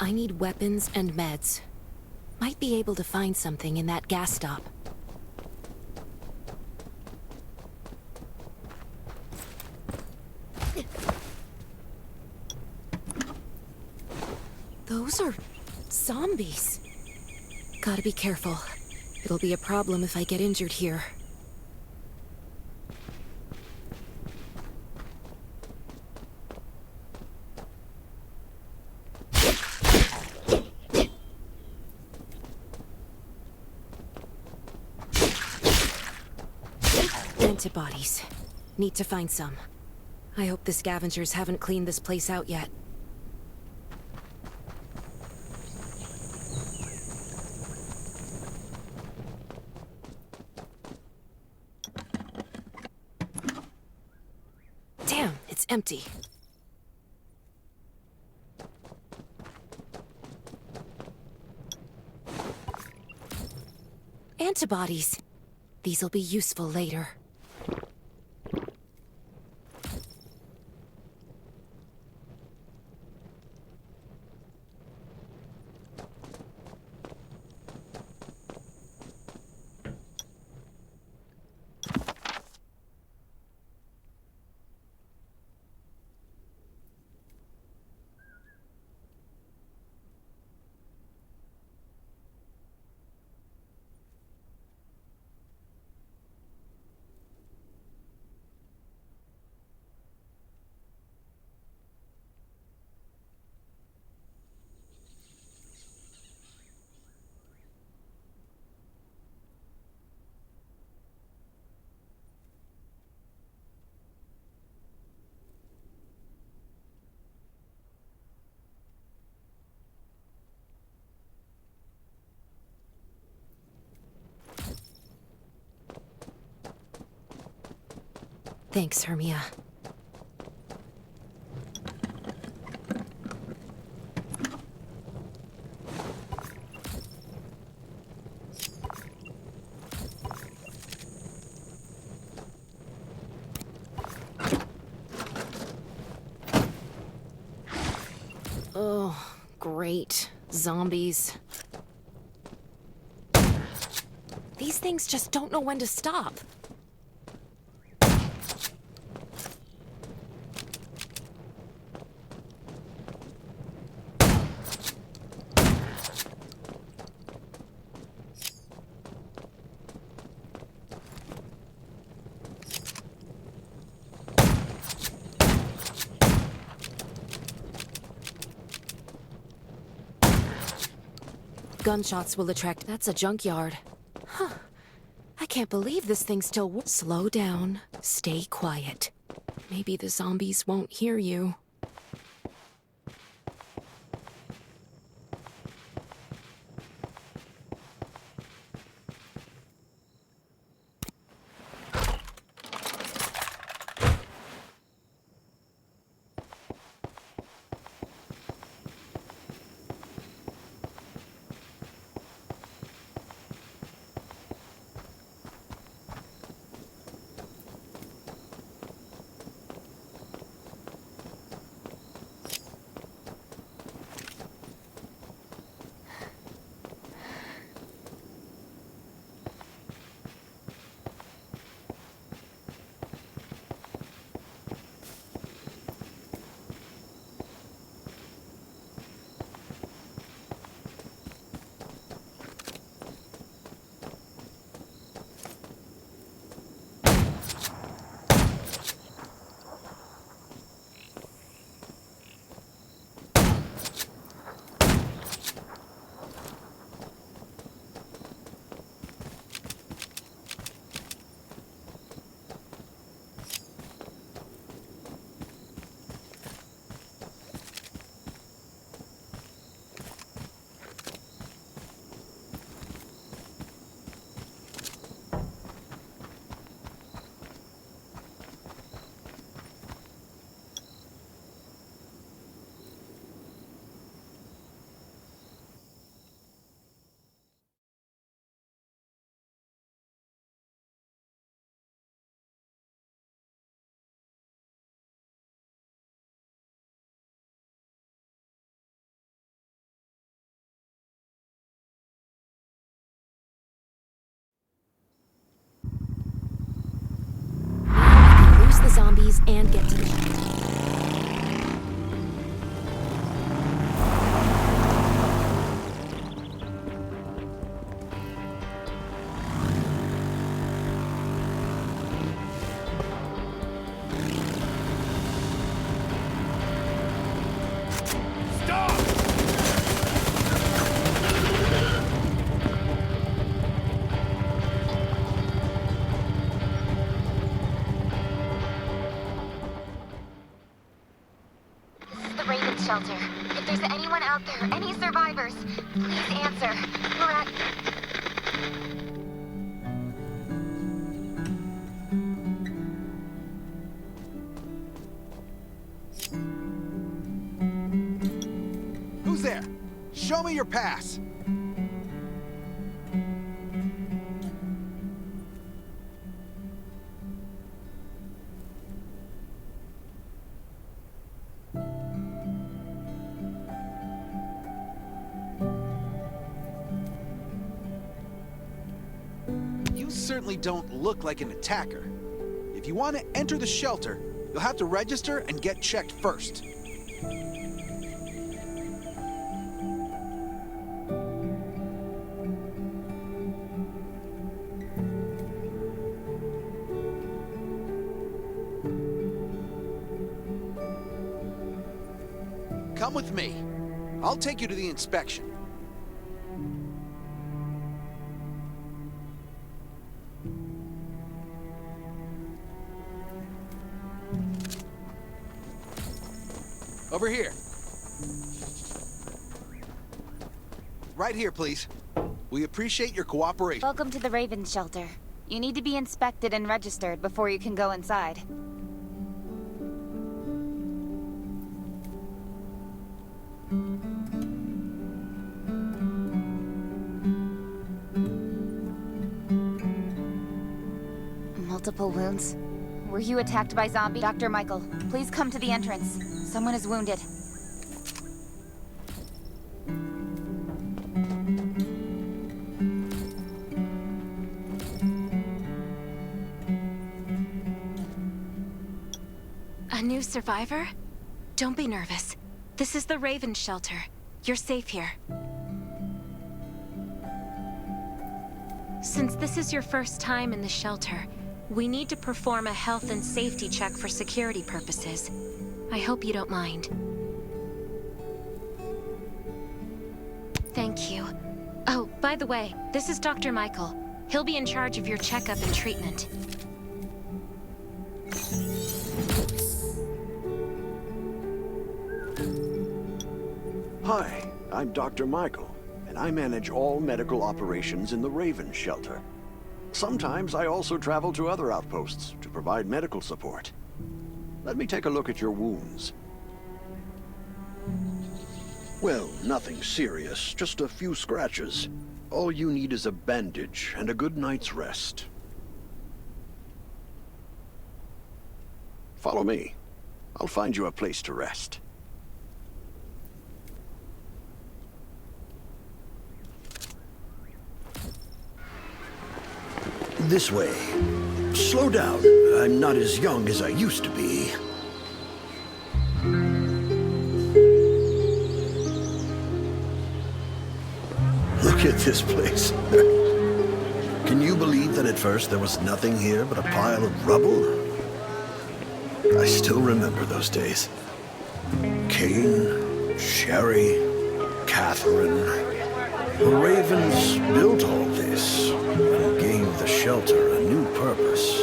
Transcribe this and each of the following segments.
I need weapons and meds. Might be able to find something in that gas stop. Those are zombies. Gotta be careful. It'll be a problem if I get injured here. Antibodies. Need to find some. I hope the scavengers haven't cleaned this place out yet. Damn, it's empty. Antibodies. These'll be useful later. Thanks, Hermia. Oh, great. Zombies. These things just don't know when to stop. Gunshots will attract. That's a junkyard. Huh. I can't believe this thing still. Slow down. Stay quiet. Maybe the zombies won't hear you. these and get to the... Shelter. If there's anyone out there, any survivors, please answer. We're at... Who's there? Show me your pass. You certainly don't look like an attacker. If you want to enter the shelter, you'll have to register and get checked first. Come with me. I'll take you to the inspection. Over here. Right here, please. We appreciate your cooperation. Welcome to the Raven Shelter. You need to be inspected and registered before you can go inside. Multiple wounds. Were you attacked by zombies? Dr. Michael, please come to the entrance. Someone is wounded. A new survivor? Don't be nervous. This is the Raven Shelter. You're safe here. Since this is your first time in the shelter, we need to perform a health and safety check for security purposes. I hope you don't mind. Thank you. Oh, by the way, this is Dr. Michael. He'll be in charge of your checkup and treatment. Hi, I'm Dr. Michael, and I manage all medical operations in the Raven Shelter. Sometimes I also travel to other outposts to provide medical support. Let me take a look at your wounds. Well, nothing serious, just a few scratches. All you need is a bandage and a good night's rest. Follow me. I'll find you a place to rest. This way. Slow down. I'm not as young as I used to be. Look at this place. Can you believe that at first there was nothing here but a pile of rubble? I still remember those days. Kane, Sherry, Catherine. The Ravens built all this and gave the shelter a new purpose.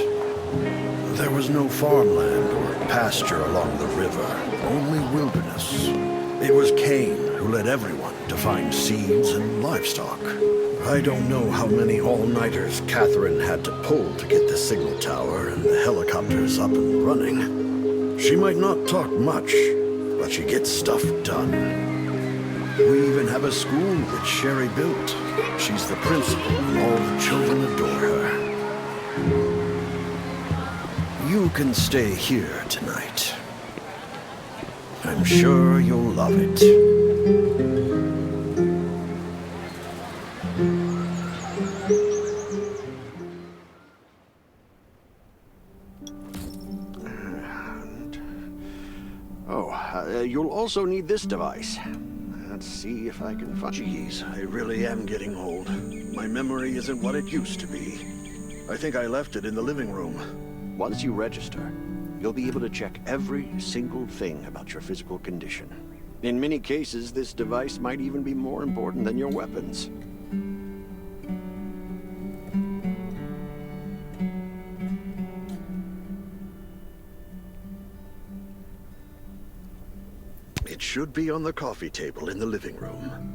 There was no farmland or pasture along the river, only wilderness. It was Kane who led everyone to find seeds and livestock. I don't know how many all-nighters Catherine had to pull to get the signal tower and the helicopters up and running. She might not talk much, but she gets stuff done. We even have a school that Sherry built. She's the principal, and all the children adore her. You can stay here tonight. I'm sure you'll love it. You'll also need this device. Let's see if I can find... Jeez, I really am getting old. My memory isn't what it used to be. I think I left it in the living room. Once you register, you'll be able to check every single thing about your physical condition. In many cases, this device might even be more important than your weapons. It should be on the coffee table in the living room.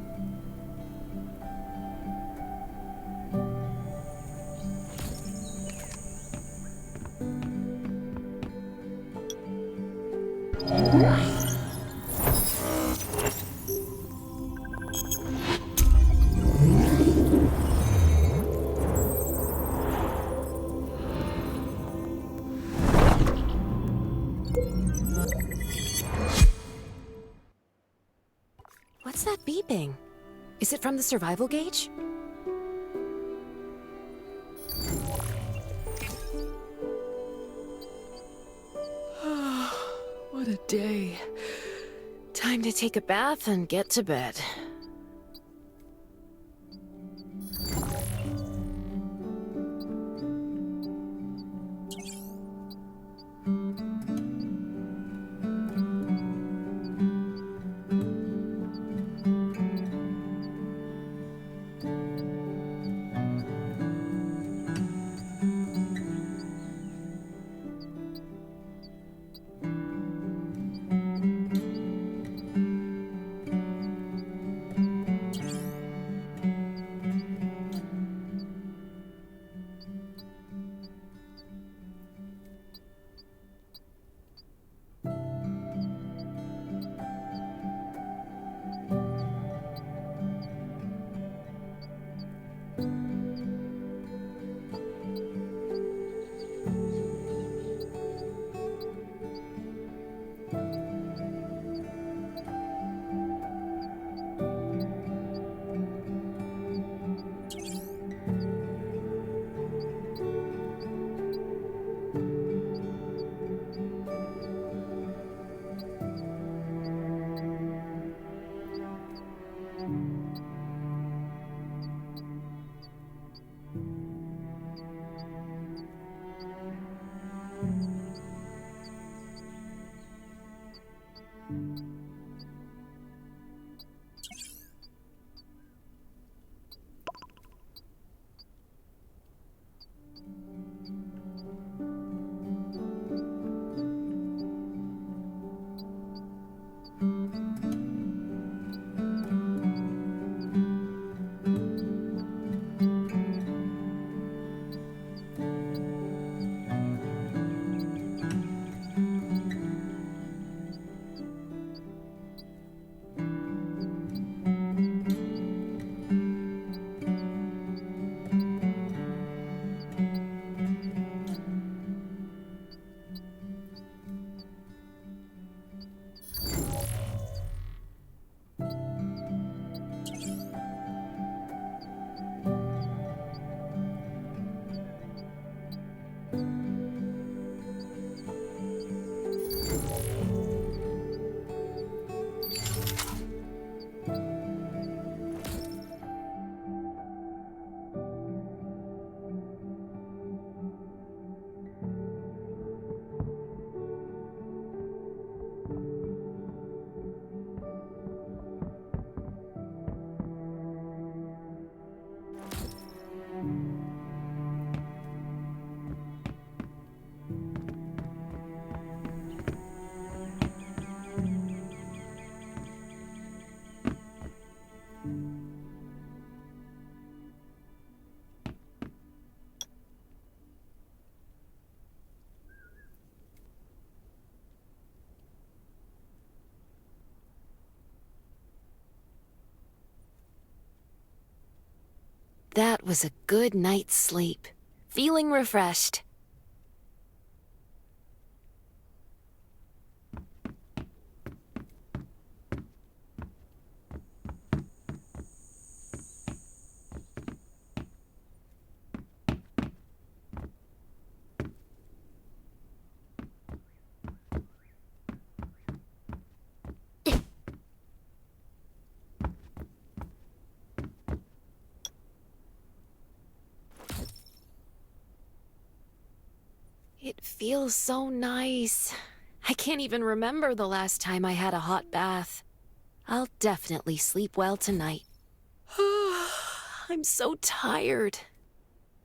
What's that beeping? Is it from the survival gauge? What a day. Time to take a bath and get to bed. That was a good night's sleep. Feeling refreshed. It feels so nice. I can't even remember the last time I had a hot bath. I'll definitely sleep well tonight. I'm so tired.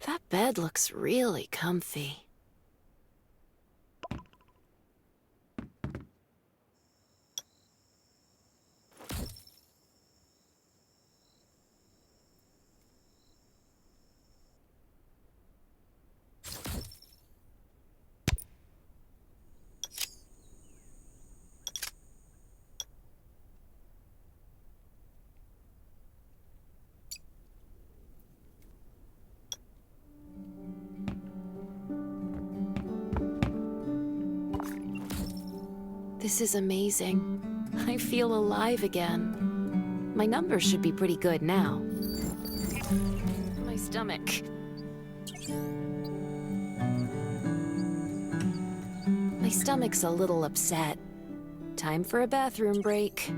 That bed looks really comfy. This is amazing. I feel alive again. My numbers should be pretty good now. My stomach. My stomach's a little upset. Time for a bathroom break.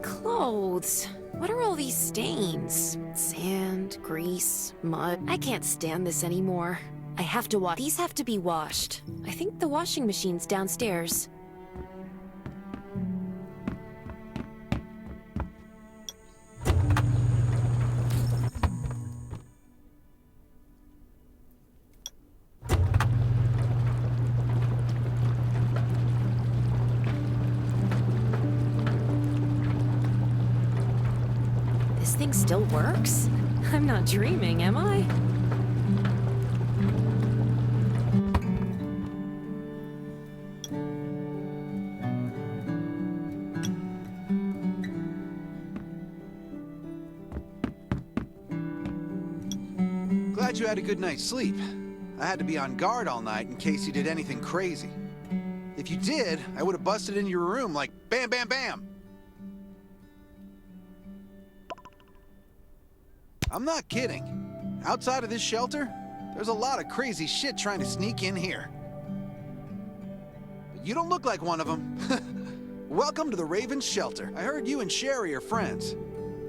Clothes. What are all these stains? Sand, grease, mud. I can't stand this anymore. I have to wash. These have to be washed. I think the washing machine's downstairs. This thing still works? I'm not dreaming, am I? Glad you had a good night's sleep. I had to be on guard all night in case you did anything crazy. If you did, I would have busted into your room like bam, bam, bam. I'm not kidding. Outside of this shelter, there's a lot of crazy shit trying to sneak in here. But you don't look like one of them. Welcome to the Raven's shelter. I heard you and Sherry are friends.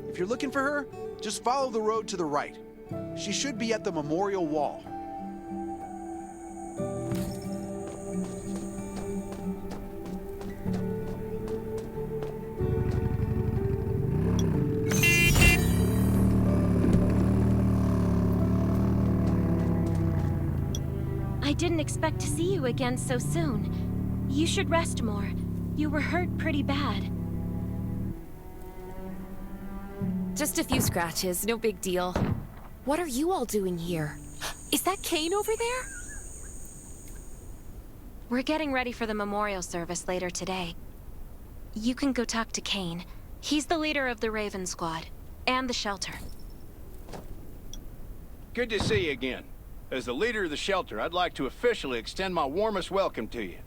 If you're looking for her, just follow the road to the right. She should be at the memorial wall. I didn't expect to see you again so soon. You should rest more. You were hurt pretty bad. Just a few scratches, no big deal. What are you all doing here? Is that Kane over there? We're getting ready for the memorial service later today. You can go talk to Kane. He's the leader of the Raven Squad, and the shelter. Good to see you again. As the leader of the shelter, I'd like to officially extend my warmest welcome to you.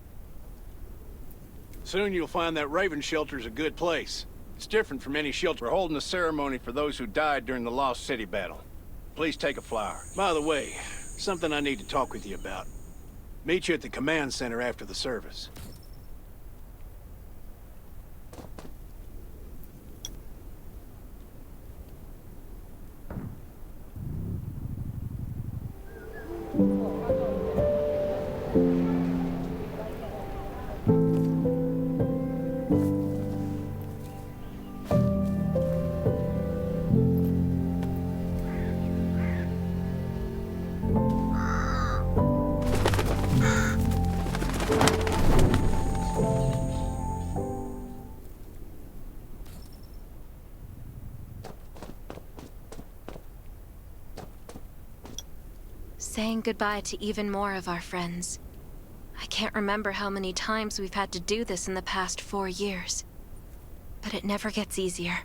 Soon you'll find that Raven shelter's a good place. It's different from any shelter. We're holding a ceremony for those who died during the Lost City battle. Please take a flower. By the way, something I need to talk with you about. Meet you at the command center after the service. Saying goodbye to even more of our friends. I can't remember how many times we've had to do this in the past 4 years. But it never gets easier.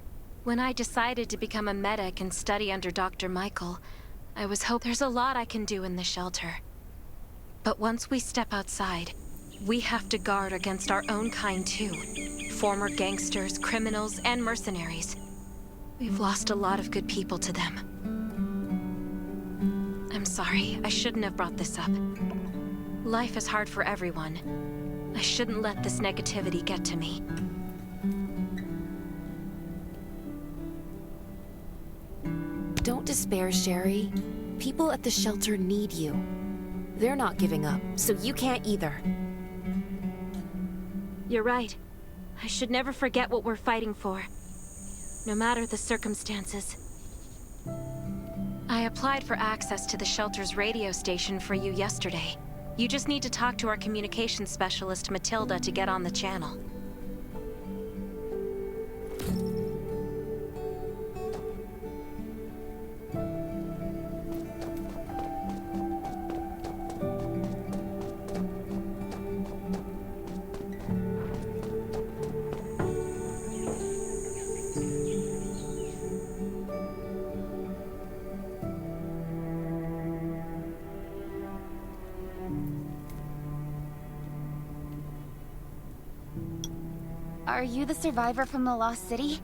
When I decided to become a medic and study under Dr. Michael, I was hoping there's a lot I can do in the shelter. But once we step outside, we have to guard against our own kind too. Former gangsters, criminals, and mercenaries. We've lost a lot of good people to them. I'm sorry, I shouldn't have brought this up. Life is hard for everyone. I shouldn't let this negativity get to me. Don't despair, Sherry. People at the shelter need you. They're not giving up, so you can't either. You're right. I should never forget what we're fighting for, no matter the circumstances. I applied for access to the shelter's radio station for you yesterday. You just need to talk to our communications specialist, Matilda, to get on the channel. Are you the survivor from the Lost City?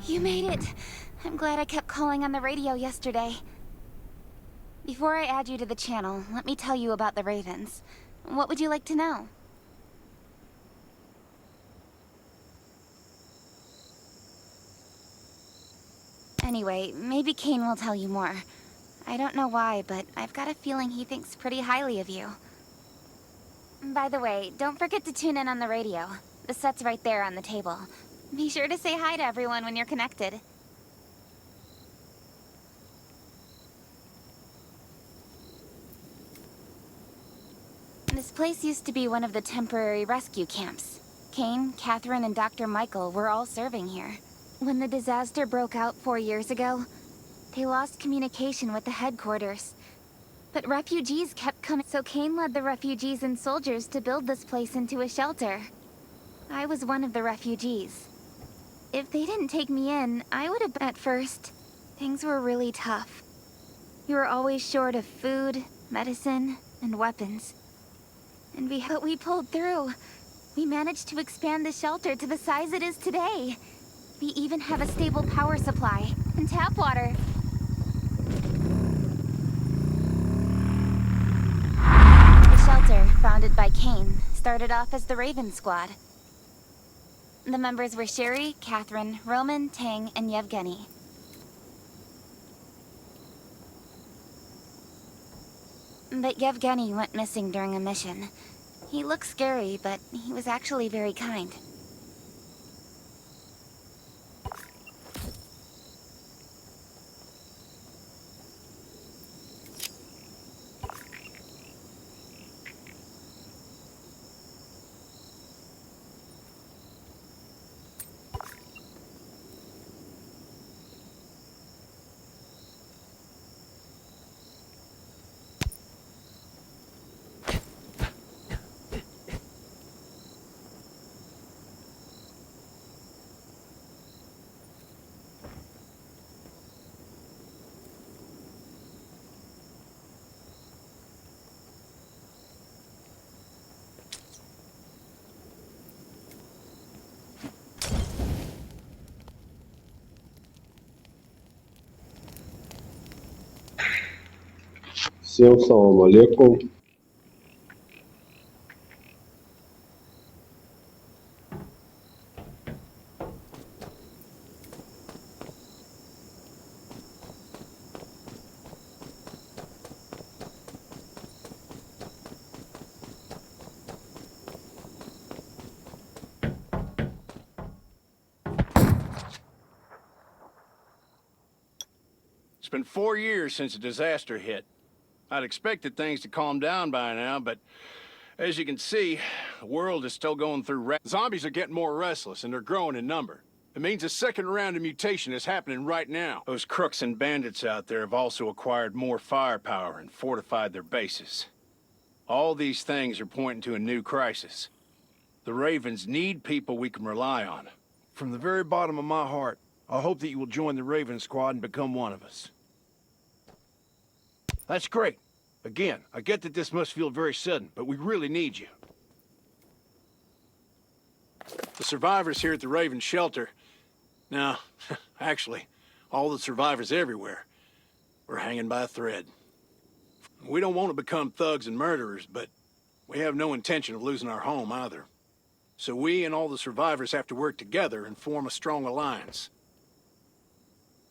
You made it! I'm glad I kept calling on the radio yesterday. Before I add you to the channel, let me tell you about the Ravens. What would you like to know? Anyway, maybe Kane will tell you more. I don't know why, but I've got a feeling he thinks pretty highly of you. By the way, don't forget to tune in on the radio. The set's right there on the table. Be sure to say hi to everyone when you're connected. This place used to be one of the temporary rescue camps. Kane, Catherine, and Dr. Michael were all serving here. When the disaster broke out 4 years ago, they lost communication with the headquarters. But refugees kept coming, so Kane led the refugees and soldiers to build this place into a shelter. I was one of the refugees. If they didn't take me in, I would have... At first, things were really tough. We were always short of food, medicine, and weapons. But we pulled through. We managed to expand the shelter to the size it is today. We even have a stable power supply and tap water. The shelter, founded by Kane, started off as the Raven Squad. The members were Sherry, Catherine, Roman, Tang, and Yevgeny. But Yevgeny went missing during a mission. He looked scary, but he was actually very kind. Всем салам алейкум. It's been 4 years since the disaster hit. I'd expected things to calm down by now, but as you can see, the world is still going through... Zombies are getting more restless, and they're growing in number. It means a second round of mutation is happening right now. Those crooks and bandits out there have also acquired more firepower and fortified their bases. All these things are pointing to a new crisis. The Ravens need people we can rely on. From the very bottom of my heart, I hope that you will join the Raven Squad and become one of us. That's great. Again, I get that this must feel very sudden, but we really need you. The survivors here at the Raven shelter... No, actually, all the survivors everywhere. We're hanging by a thread. We don't want to become thugs and murderers, but we have no intention of losing our home either. So we and all the survivors have to work together and form a strong alliance.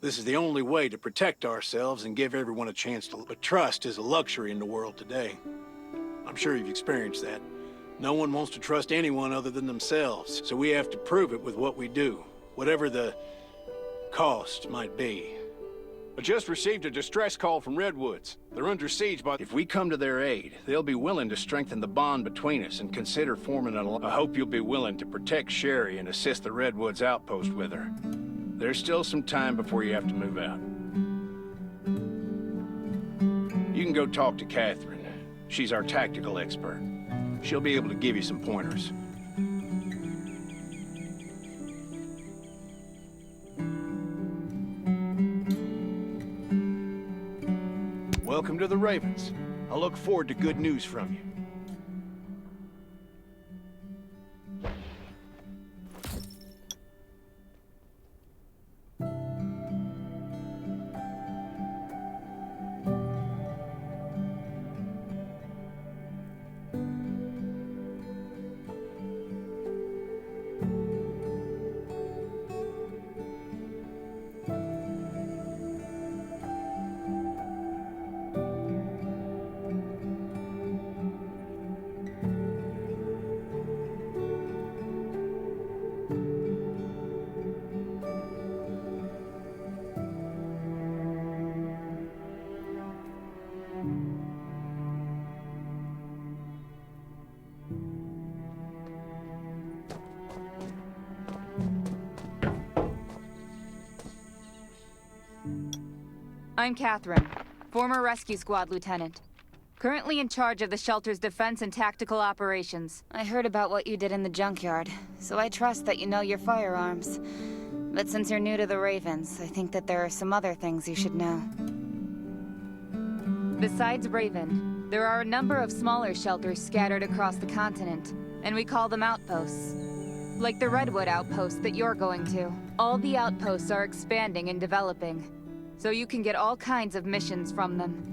This is the only way to protect ourselves and give everyone a chance to... But trust is a luxury in the world today. I'm sure you've experienced that. No one wants to trust anyone other than themselves, so we have to prove it with what we do, whatever the cost might be. I just received a distress call from Redwoods. They're under siege by... If we come to their aid, they'll be willing to strengthen the bond between us and consider forming an alliance. I hope you'll be willing to protect Sherry and assist the Redwoods outpost with her. There's still some time before you have to move out. You can go talk to Catherine. She's our tactical expert. She'll be able to give you some pointers. Welcome to the Ravens. I look forward to good news from you. I'm Catherine, former rescue squad lieutenant. Currently in charge of the shelter's defense and tactical operations. I heard about what you did in the junkyard, so I trust that you know your firearms. But since you're new to the Ravens, I think that there are some other things you should know. Besides Raven, there are a number of smaller shelters scattered across the continent, and we call them outposts. Like the Redwood outpost that you're going to. All the outposts are expanding and developing, so you can get all kinds of missions from them.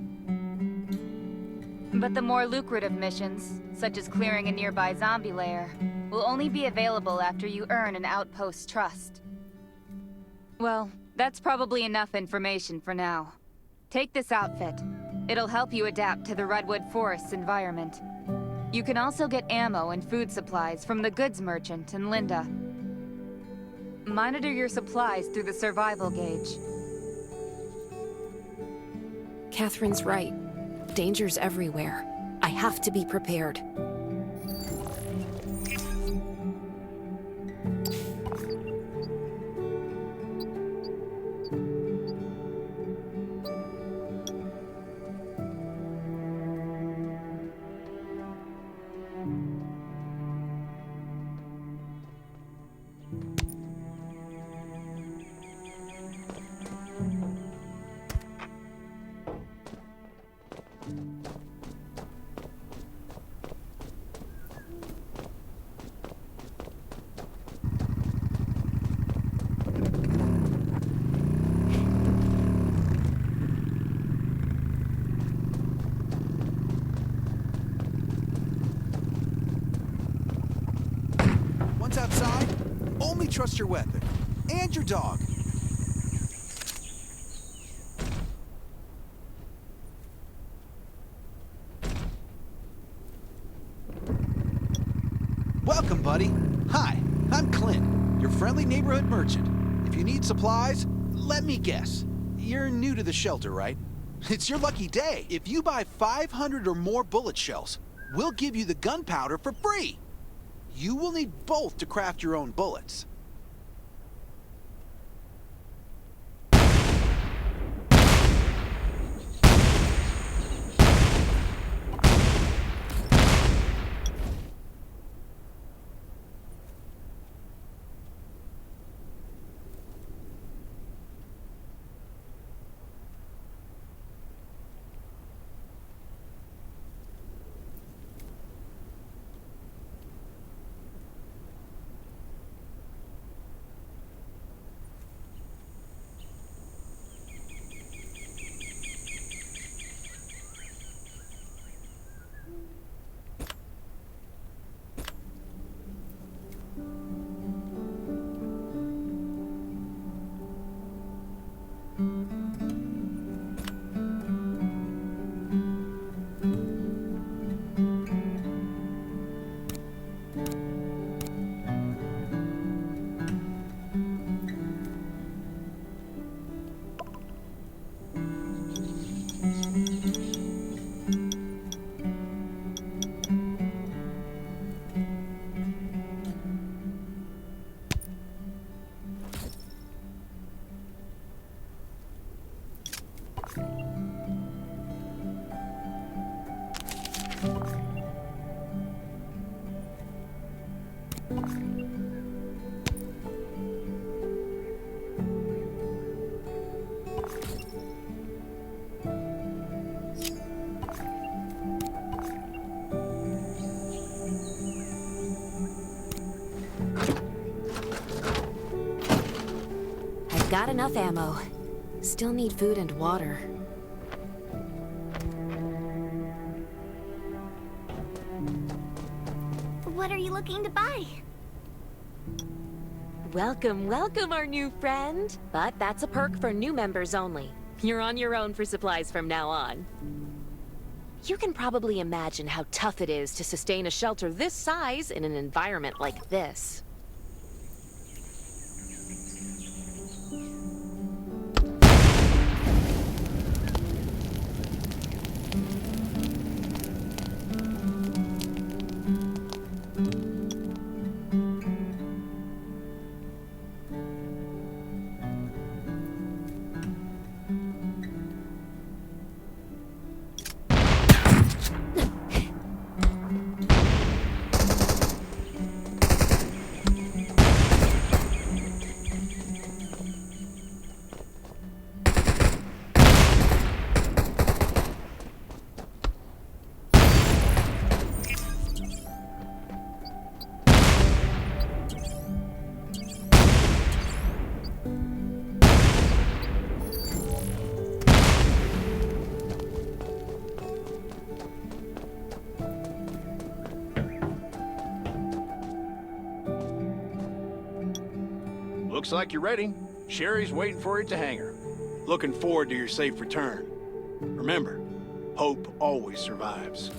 But the more lucrative missions, such as clearing a nearby zombie lair, will only be available after you earn an outpost's trust. Well, that's probably enough information for now. Take this outfit. It'll help you adapt to the Redwood Forest's environment. You can also get ammo and food supplies from the goods merchant and Linda. Monitor your supplies through the survival gauge. Catherine's right. Danger's everywhere. I have to be prepared. Once outside, only trust your weapon and your dog. Welcome, buddy. Hi, I'm Clint, your friendly neighborhood merchant. If you need supplies, let me guess. You're new to the shelter, right? It's your lucky day. If you buy 500 or more bullet shells, we'll give you the gunpowder for free. You will need both to craft your own bullets. Got enough ammo. Still need food and water. What are you looking to buy? Welcome, welcome, our new friend. But that's a perk for new members only. You're on your own for supplies from now on. You can probably imagine how tough it is to sustain a shelter this size in an environment like this. Looks like you're ready. Sherry's waiting for you at the hangar. Looking forward to your safe return. Remember, hope always survives.